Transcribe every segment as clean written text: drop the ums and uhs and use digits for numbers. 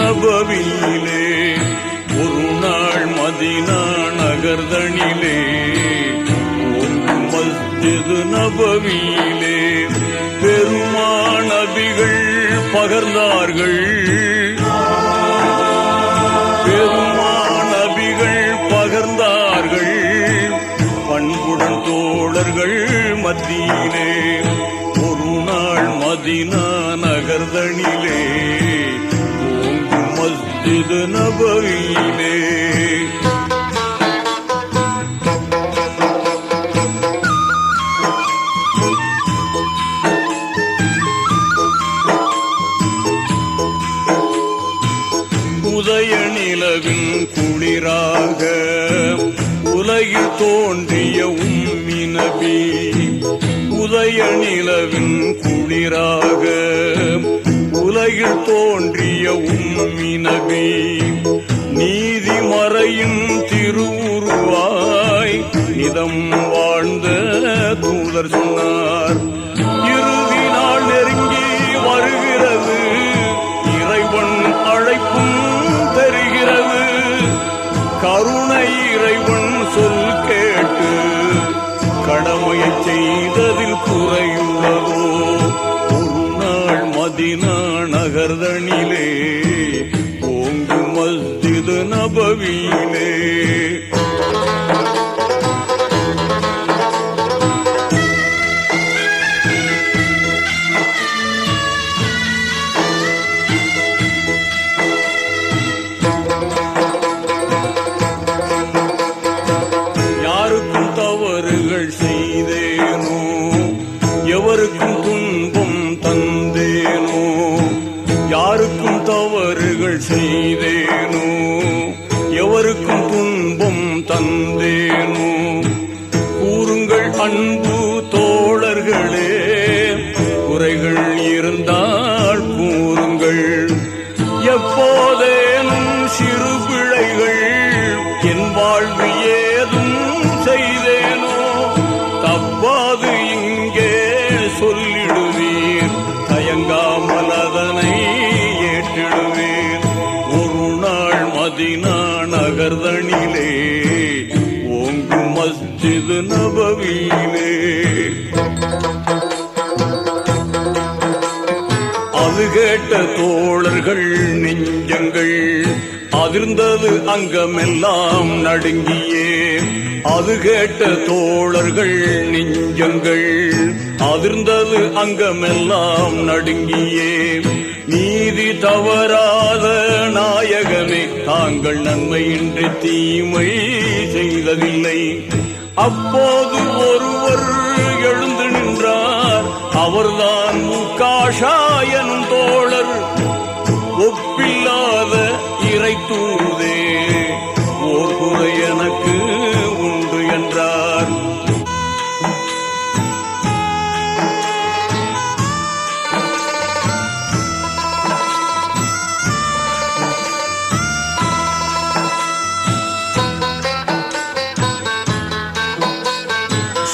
நபவியிலே ஒரு நாள் மதீனா நகர்தனிலே மஸ்ஜிது நபவியிலே பெருமாநபிகள் பகர்ந்தார்கள். பெருமாநபிகள் பகர்ந்தார்கள் பண்புடன் தோழர்கள் மத்தியிலே ஒரு நாள் மதீனா நகர்தனிலே ஓங்கும் மஸ்ஜிது நபவியிலே. உதய நிலவின் குளிராக உலகில் தோன்றிய உம்மி நபி. உதய நிலவின் குளிராக உலகில் தோன்றிய உம்மி நபி. நீதிமறையின் திருவுருவாய் நிதம் வாழ்ந்த தூதர் சொன்னார். இறுதி நாள் நெருங்கி வருகிறது, இறைவன் அழைப்பும் தெரிகிறது. கருணை இறைவன் சொல் கேட்டு கடமையை செய்ததில் குறையுள்ளதோ? ஒரு நாள் மதீனா நகர்தனிலே ஓங்கு மஸ்ஜிது நபவியிலே. செய்தேனோ எவருக்கும் துன்பம் தந்தேனோ? யாருக்கும் தவறுகள் செய்தேனோ எவருக்கும் துன்பம் தந்தேனோ? கூறுங்கள் அன்பு தோழர்களே, குறைகள் இருந்தால் கூறுங்கள். எப்போதேனும் சிறு பிழைகள் என் வாழ்வு ஏதும் செய்தேனோ? தப்பாது இங்கே சொல்லிடுவீர், தயங்காமல் அதனை ஏற்றிடுவீர். ஒரு நாள் மதீனா நகர்தனிலே ஓங்கு மஸ்ஜிது நபவியிலே. அது கேட்ட தோழர்கள் நெஞ்சங்கள் அதிர்ந்தது, அங்கமெல்லாம் நடுங்கியே. அது கேட்ட தோழர்கள் நெஞ்சங்கள் அதிர்ந்தது, அங்கமெல்லாம் நடுங்கியே. நீதி தவறாத நாயகமே, தாங்கள் நன்மையின்றி தீமை செய்ததில்லை. அப்போது ஒருவர் எழுந்து நின்றார், அவர்தான் முக்காஷாயன் தோழர். ஒப்பில்லாத இறை தூதே, ஓர் குறை எனக்கு உண்டு என்றார்.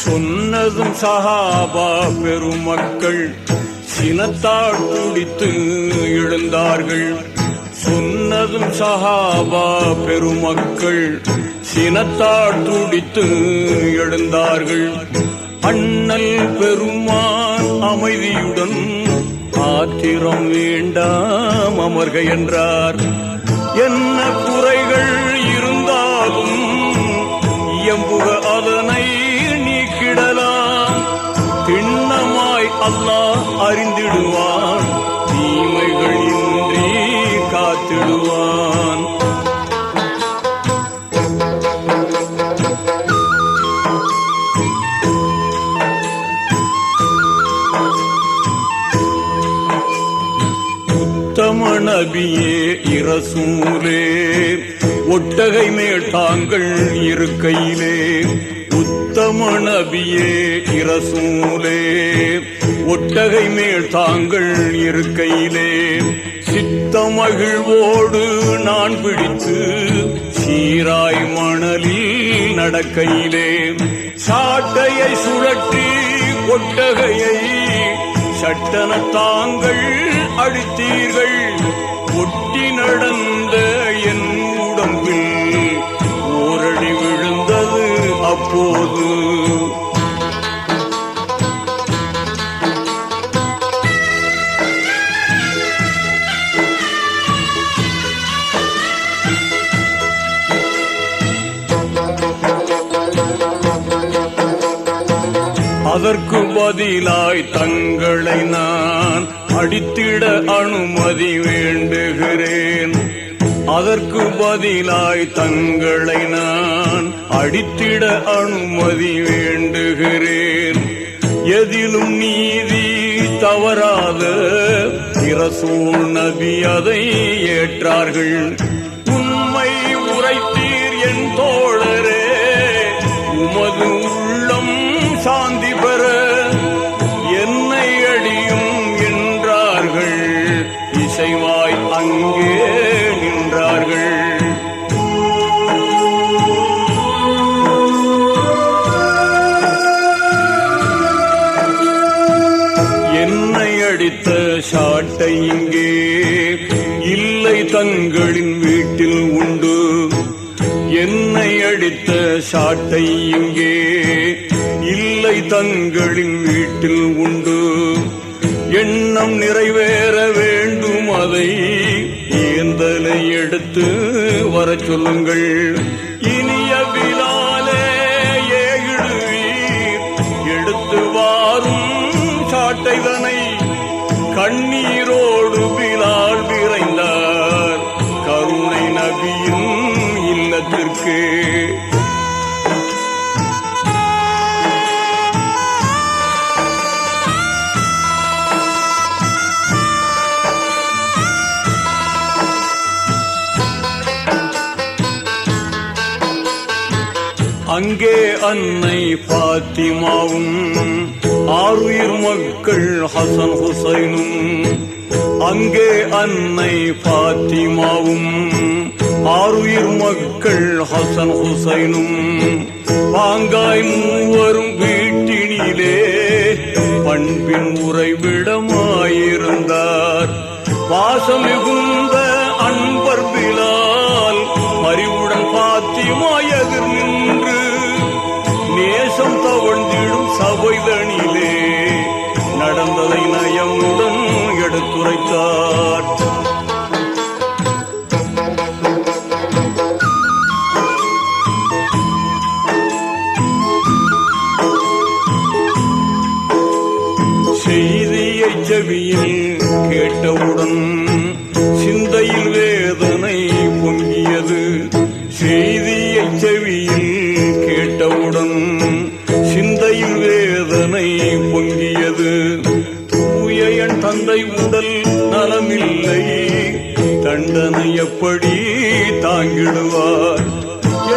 சொன்னதும் சஹாபா பெருமக்கள் சினத்தால் துடித்து எழுந்தார்கள். சொன்னதும் சஹாபா பெருமக்கள் சினத்தால் துடித்து எழுந்தார்கள். அண்ணல் பெருமான் அமைதியுடன் ஆத்திரம் வேண்டாம் அமர்க என்றார். என்ன குறைகள் இருந்தாலும் இயம்புக அதனை நீக்கிடலாம். திண்ணமாய் அல்லாஹ் அறிந்திடுவான், தீமைகள் இன்றி காத்திடுவான். உத்தம நபியே இரசூலே, ஒட்டகை மேல் தாங்கள் இருக்கையிலே. உத்தம நபியே இரசூலே, ஒட்டகை மேல் தாங்கள் இருக்கையிலே. சித்தமகிழ்வோடு நான் பிடித்து சீராய் மணலில் நடக்கையிலே. சாட்டையை சுழற்றி ஒட்டகையை சட்டன தாங்கள் அடித்தீர்கள். ஒட்டி நடந்த அதற்கு பதிலாய் தங்களை நான் அடித்திட அனுமதி வேண்டுகிறேன். அதற்கு பதிலாய் தங்களை நான் அடித்திட அனுமதி வேண்டுகிறேன். எதிலும் நீதி தவறாத ரசூல் நபி அதை ஏற்றார்கள். உண்மை உரைத்தீர் என் தோழரே, உமது உள்ளம் சாந்தி பெற என்னை அடியும் என்றார்கள். இசைவாய் அங்கே நின்றார்கள். என்னை அடித்த சாட்டை இங்கே இல்லை தங்களின் வீட்டில் உண்டு. என்னை அடித்த சாட்டை இங்கே இல்லை தங்களின் வீட்டில் உண்டு. எண்ணம் நிறைவேற வேண்டும், அதை ஏந்தலை எடுத்து வர சொல்லுங்கள். இனிய பிலாலே ஏகிடுவீர், எடுத்து வாரும் சாட்டைதனை. கண்ணீரோடு பிலால் விரைந்தார் கருணை நபியின் இல்லத்திற்கு. அங்கே அன்னை பாத்திமாவும் ஆறுயிர் மக்கள் ஹசன் ஹுசைனும். அங்கே அன்னை பாத்திமாவும் ஆறுயிர் மக்கள் ஹசன் ஹுசைனும். பாங்காய் மூவரும் வீட்டினிலே பண்பின் உறைவிடமாயிருந்தார். பாசம் மிகுந்த அன்பர் பிலால் மறிவுடன் பாத்திமா எதிர் நின்று நேசம் தவழ்ந்திடும் சபைதனிலே நடந்ததை நயமுடன் எடுத்துரைத்தார். செய்தியை செவியில் கேட்டவுடன் சிந்தையில் வேதனை பொங்கியது. செய்தியை செவியில் கேட்டவுடன் சிந்தையில் வேதனை பொங்கியது. தூய என் தந்தை உடல் நலமில்லை, தண்டனை எப்படி தாங்கிடுவார்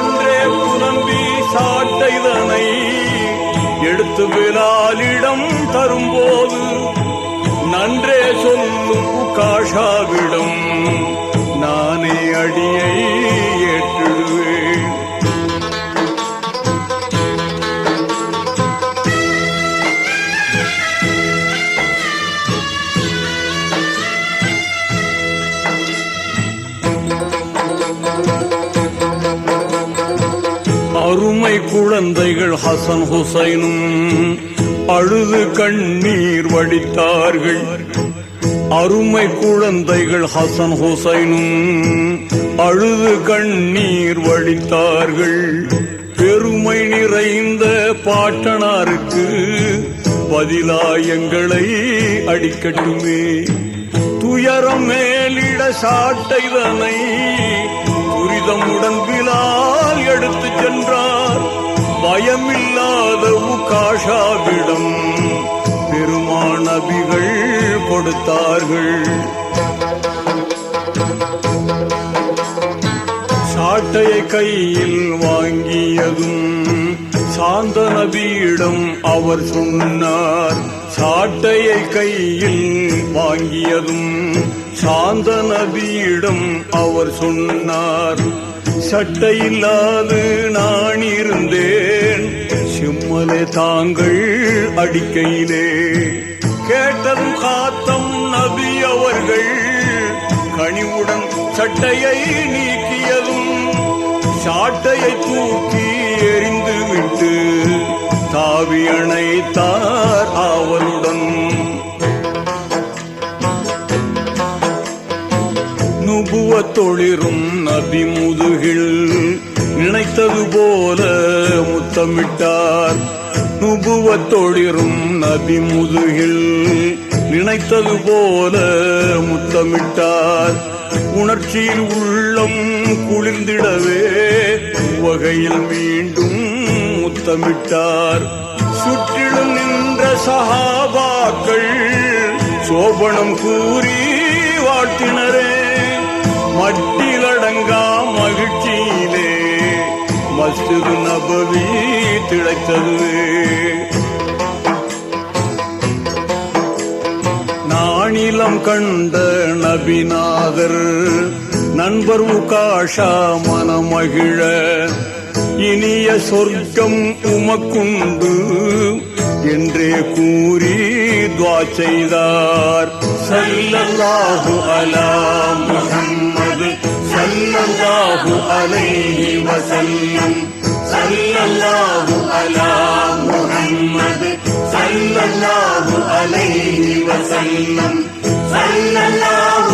என்றே புலம்பி சாட்டைதனை எடுத்து பிலாலிடம் தரும்போது நன்றே சொல்லும் காஷாவிடம் நானே அடியை ஏற்றிடுவேன். அருமை குழந்தைகள் ஹசன் ஹுசைனும் அழுது கண்ணீர் வடித்தார்கள். அருமை குழந்தைகள் ஹசன் ஹுசைனும் அழுது கண்ணீர் வடித்தார்கள். பெருமை நிறைந்த பாட்டனாருக்கு பதிலாயங்களை அடிக்கட்டுமே. துயரம் மேலிட சாட்டைதனை துரிதமுடன் பிலால் எடுத்து சென்றார். பயமில்லாத உகாஷாவிடம் பெருமான் நபிகள் கொடுத்தார்கள். சாட்டையை கையில் வாங்கியதும் சாந்த நபியிடம் அவர் சொன்னார். சாட்டையை கையில் வாங்கியதும் சாந்த நபியிடம் அவர் சொன்னார். சட்டையில்லாது நான் இருந்தேன், சிம்மலே தாங்கள் அடிக்கையிலே. கேட்டதும் காத்தம் நபி அவர்கள் கனிவுடன் சட்டையை நீக்கியதும் சாட்டையை தூக்கி எறிந்து விட்டு தாவி அணைத்தார் ஆவலுடன். நுபுவத்தொளிரும் நபி முதுகில் நினைத்தது போல முத்தமிட்டார். நுபுவத்தொழிரும் நபி முதுகில் நினைத்தது போல முத்தமிட்டார். உணர்ச்சியில் உள்ளம் குளிர்ந்திடவே வகையில் மீண்டும் முத்தமிட்டார். சுற்றிலும் நின்ற சஹாபாக்கள் சோபனம் கூறி வாழ்த்தினரே. மட்டிலடங்கா மகிழ்ச்சியிலே மஸ்ஜித் நபவி திளைத்தது. நாணிலம் கண்ட நபிநாதர் நண்பர் உகாஷா மனமகிழ இனிய சொர்க்கம் உமக்குண்டு என்றே கூறி துஆ செய்தார். ஸல்லல்லாஹு அலா முஹம்மது ஸல்லல்லாஹு அலைஹி வஸல்லம். ஸல்லல்லாஹு அலா முஹம்மது ஸல்லல்லாஹு அலைஹி வஸல்லம். ஸல்லல்லாஹு